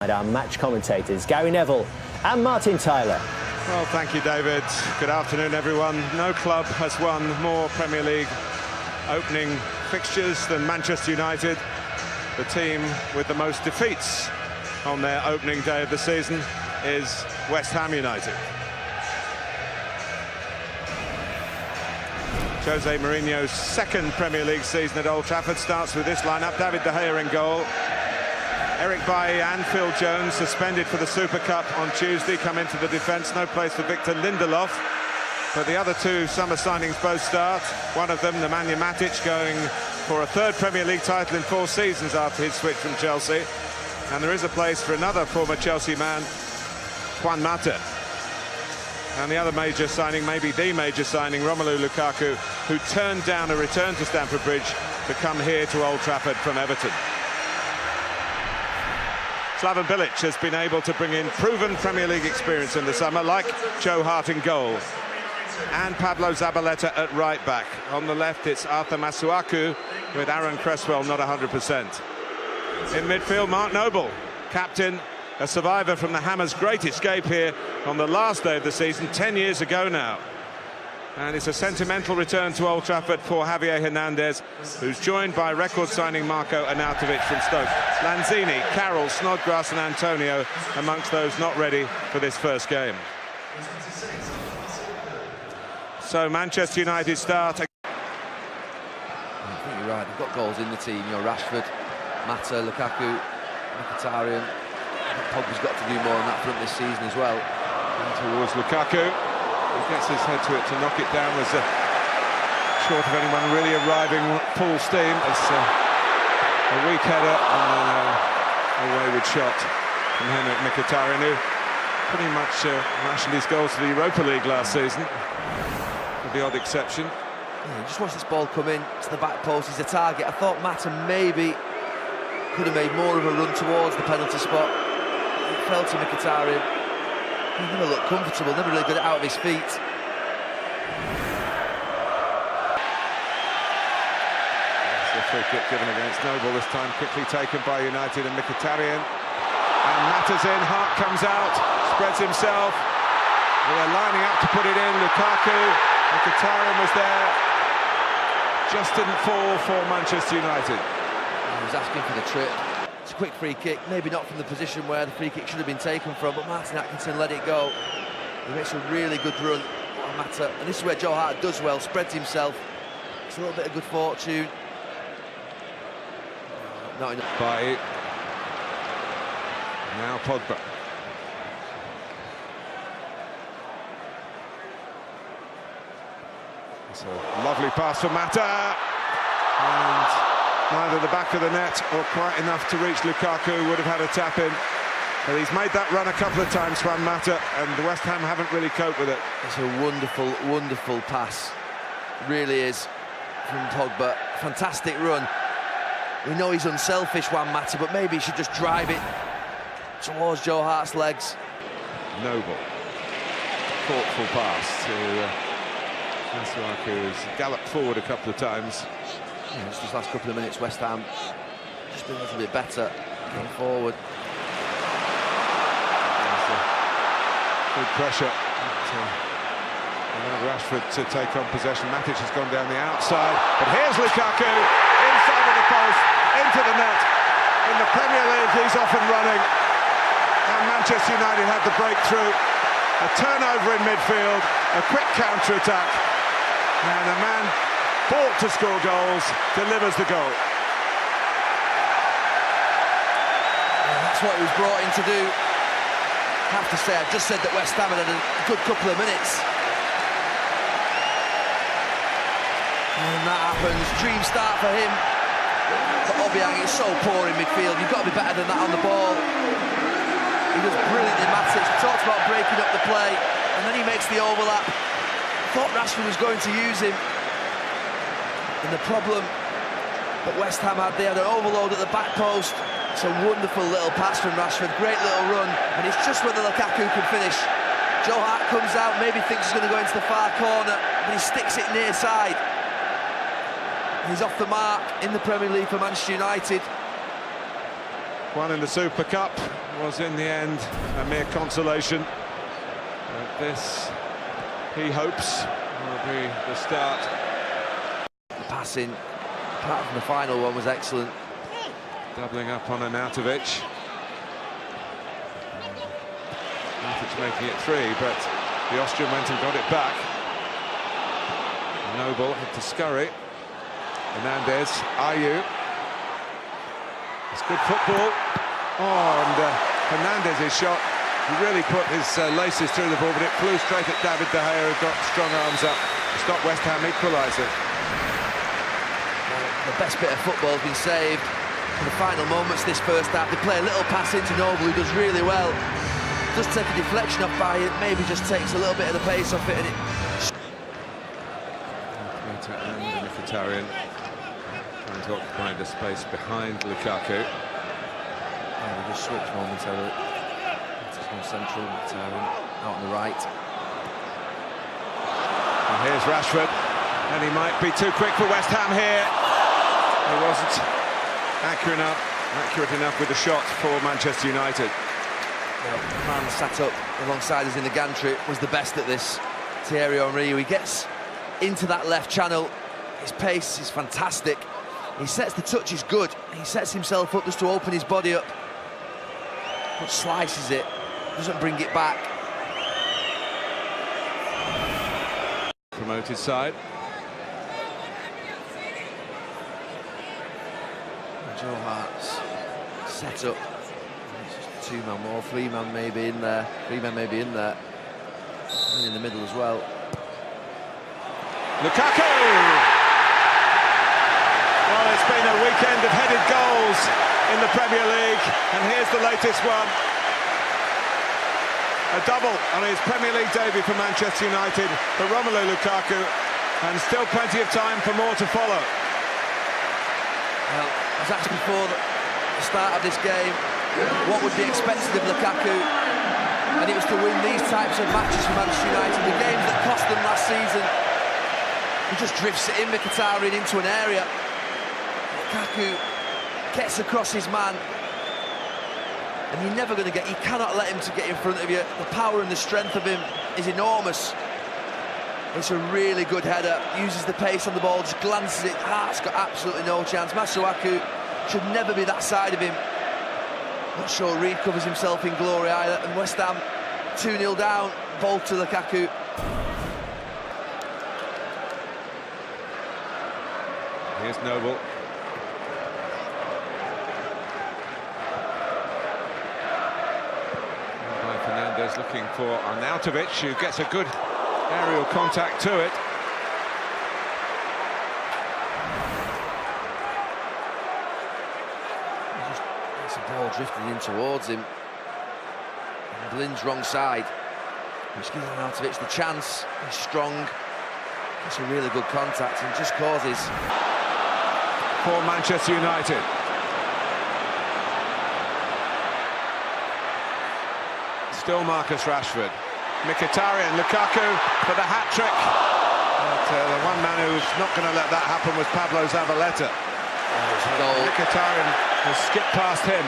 And our match commentators, Gary Neville and Martin Tyler. Well, thank you, David. Good afternoon, everyone. No club has won more Premier League opening fixtures than Manchester United. The team with the most defeats on their opening day of the season is West Ham United. Jose Mourinho's second Premier League season at Old Trafford starts with this lineup. David De Gea in goal. Eric Bailly and Phil Jones suspended for the Super Cup on Tuesday come into the defence. No place for Victor Lindelof. But the other two summer signings both start. One of them, Nemanja Matic, going for a third Premier League title in 4 seasons after his switch from Chelsea. And there is a place for another former Chelsea man, Juan Mata. And the other major signing, maybe the major signing, Romelu Lukaku, who turned down a return to Stamford Bridge to come here to Old Trafford from Everton. Slaven Bilic has been able to bring in proven Premier League experience in the summer, like Joe Hart in goal. And Pablo Zabaleta at right back. On the left, it's Arthur Masuaku, with Aaron Cresswell not 100%. In midfield, Mark Noble, captain, a survivor from the Hammers' great escape here on the last day of the season, 10 years ago now. And it's a sentimental return to Old Trafford for Javier Hernandez, who's joined by record signing Marco Arnautovic from Stoke. Lanzini, Carroll, Snodgrass and Antonio amongst those not ready for this first game. So Manchester United start. I think you're right, they've got goals in the team, you know, Rashford, Mata, Lukaku, Mkhitaryan. Pogba's got to do more on that front this season as well. And towards Lukaku. He gets his head to it to knock it down. Was short of anyone really arriving full steam. It's a weak header and a wayward shot from Henrik Mkhitaryan, who pretty much matched his goals to the Europa League last season, with the odd exception. Yeah, just watch this ball come in to the back post. He's a target. I thought Mata maybe could have made more of a run towards the penalty spot. It fell to Mkhitaryan. He never looked comfortable, never really got it out of his feet. That's the free kick given against Noble, this time quickly taken by United and Mkhitaryan. And Mata's in, Hart comes out, spreads himself. They're lining up to put it in. Lukaku, Mkhitaryan was there. Just didn't fall for Manchester United. He was asking for the trip. It's a quick free kick, maybe not from the position where the free kick should have been taken from, but Martin Atkinson let it go. He makes a really good run on Mata, and this is where Joe Hart does well, spreads himself. It's a little bit of good fortune. Not enough. By now Pogba. It's a lovely pass for Mata, and neither the back of the net or quite enough to reach Lukaku. Would have had a tap in. But he's made that run a couple of times, Juan Mata, and the West Ham haven't really coped with it. It's a wonderful, wonderful pass. It really is, from Pogba. Fantastic run. We know he's unselfish, Juan Mata, but maybe he should just drive it towards Joe Hart's legs. Noble. Thoughtful pass to Masuaku, who's galloped forward a couple of times. Yeah, just these last couple of minutes, West Ham just been a little bit better going forward. Good pressure. Allowed Rashford to take on possession. Matic has gone down the outside, but here's Lukaku inside of the post, into the net. In the Premier League, he's off and running, and Manchester United had the breakthrough. A turnover in midfield, a quick counter-attack, and a man bought to score goals, delivers the goal. Yeah, that's what he was brought in to do. I have to say, I've just said that West Ham had a good couple of minutes. And that happens. Dream start for him. But Obiang is so poor in midfield. You've got to be better than that on the ball. He does brilliantly. Matic talks about breaking up the play, and then he makes the overlap. Thought Rashford was going to use him. And the problem that West Ham had, they had an overload at the back post. It's a wonderful little pass from Rashford, great little run, and it's just whether Lukaku can finish. Joe Hart comes out, maybe thinks he's going to go into the far corner, but he sticks it near side. He's off the mark in the Premier League for Manchester United. One in the Super Cup was in the end a mere consolation. But this, he hopes, will be the start. The passing, apart from the final one, was excellent. Doubling up on Arnautovic. Matic making it 3, but the Austrian went and got it back. Noble had to scurry. Hernandez, Ayew. It's good football. Oh, and Hernandez's shot, he really put his laces through the ball, but it flew straight at David De Gea, who got strong arms up to stop West Ham equalising. The best bit of football has been saved in the final moments this first half. They play a little pass into Noble, who does really well. Does take a deflection off by it, maybe just takes a little bit of the pace off it, and it... And Mkhitaryan trying to occupy the space behind Lukaku. Yeah, we just switched momentarily. It's more central, Mkhitaryan out on the right. And here's Rashford, and he might be too quick for West Ham here. He wasn't accurate enough with the shot for Manchester United. Well, the man sat up alongside us in the gantry was the best at this. Thierry Henry, he gets into that left channel. His pace is fantastic. He sets the touch is good. He sets himself up just to open his body up, but slices it, doesn't bring it back. Promoted side. Joe Hart's set up. Two-man more, three-man maybe in there. Three-man maybe in there. And in the middle as well. Lukaku! Well, it's been a weekend of headed goals in the Premier League, and here's the latest one. A double on his Premier League debut for Manchester United for Romelu Lukaku, and still plenty of time for more to follow. Well, I was asked before the start of this game what would be expected of Lukaku, and it was to win these types of matches for Manchester United. The games that cost them last season, he just drifts it in, Mkhitaryan, into an area. Lukaku gets across his man, and you're never going to get, you cannot let him to get in front of you. The power and the strength of him is enormous. It's a really good header, uses the pace on the ball, just glances it. Hart's got absolutely no chance. Masuaku should never be that side of him. Not sure Reed covers himself in glory either. And West Ham 2-0 down, ball to Lukaku. Here's Noble. By Fernandez looking for Arnautovic, who gets a good aerial contact to it. It's a ball drifted in towards him. And Lynn's wrong side, which gives Arnautovic the chance. He's strong. It's a really good contact and just causes... For Manchester United. Still Marcus Rashford. Mkhitaryan, Lukaku for the hat-trick. But the one man who's not going to let that happen was Pablo Zabaleta. Mkhitaryan has skipped past him.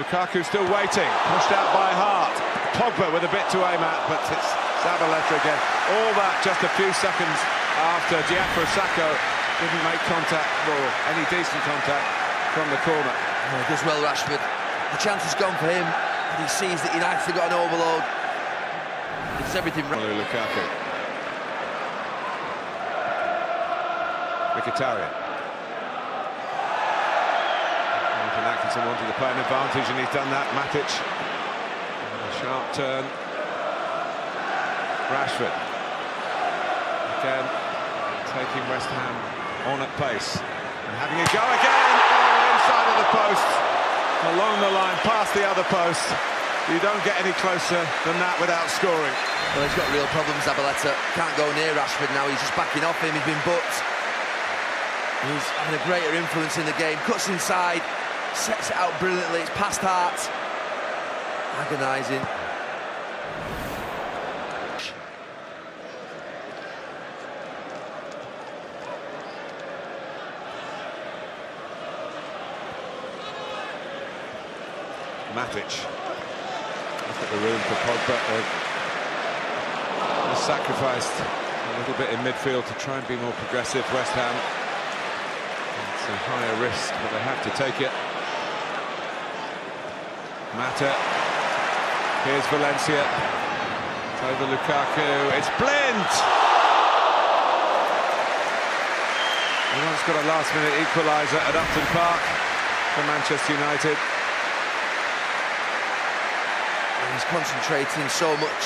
Lukaku still waiting, pushed out by Hart. Pogba with a bit to aim at, but it's Zabaleta again. All that just a few seconds after Diafra Sakho didn't make contact, or any decent contact, from the corner. Oh, he does well, Rashford. The chance has gone for him, but he sees that United have got an overload. It's everything right. Lukaku. Mkhitaryan. Nathan Atkinson wanted to play an advantage, and he's done that. Matic. A sharp turn. Rashford. Again, taking West Ham on at pace. And having a go again. Oh, inside of the post. Along the line, past the other post. You don't get any closer than that without scoring. Well, he's got real problems, Zabaleta. Can't go near Rashford now. He's just backing off him. He's been booked. He's having a greater influence in the game. Cuts inside, sets it out brilliantly. It's past Hart. Agonising. Matic. Look at the room for Pogba. They've sacrificed a little bit in midfield to try and be more progressive. West Ham. It's a higher risk, but they have to take it. Mata. Here's Valencia. It's over Lukaku. It's Blind! He once got a last-minute equaliser at Upton Park for Manchester United. And he's concentrating so much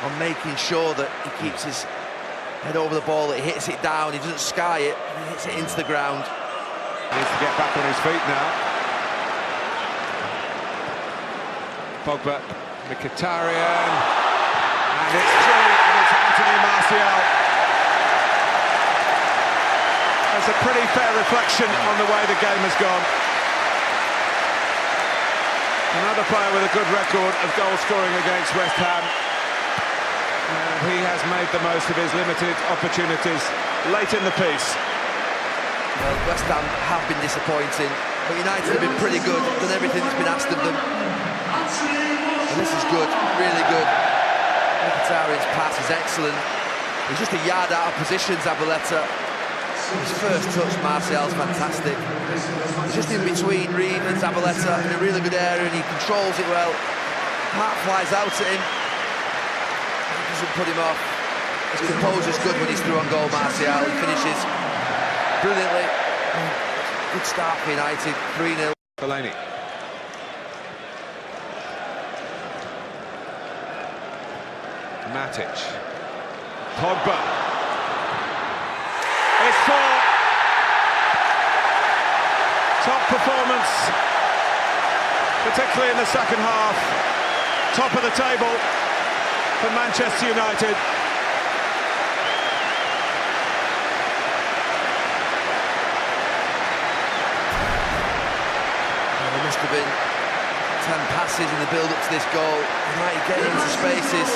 on making sure that he keeps his head over the ball, that he hits it down, he doesn't sky it, he hits it into the ground. He needs to get back on his feet now. Pogba, Mkhitaryan, and it's through, and it's Anthony Martial. That's a pretty fair reflection on the way the game has gone. Another player with a good record of goal scoring against West Ham. And he has made the most of his limited opportunities late in the piece. Well, West Ham have been disappointing, but United have been pretty good, done everything that's been asked of them. And this is good, really good. Mkhitaryan's pass is excellent. He's just a yard out of position, Zabaleta. His first touch, Martial's fantastic. He's just in between Reed and Zabaleta in a really good area, and he controls it well. Hart flies out at him. He doesn't put him off. His composure's good when he's through on goal, Martial. He finishes brilliantly. Good start for United, 3-0. Fellaini. Matic. Pogba. It's 4. Top performance, particularly in the second half. Top of the table for Manchester United. There must have been 10 passes in the build-up to this goal. United getting into spaces.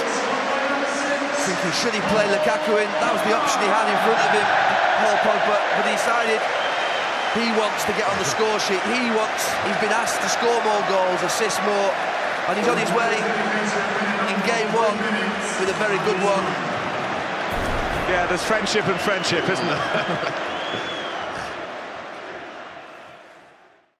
Thinking, should he play Lukaku in? That was the option he had in front of him, Paul Pogba, but he decided he wants to get on the score sheet. He's been asked to score more goals, assist more, and he's on his way in game 1 with a very good one. Yeah, there's friendship and friendship, isn't there?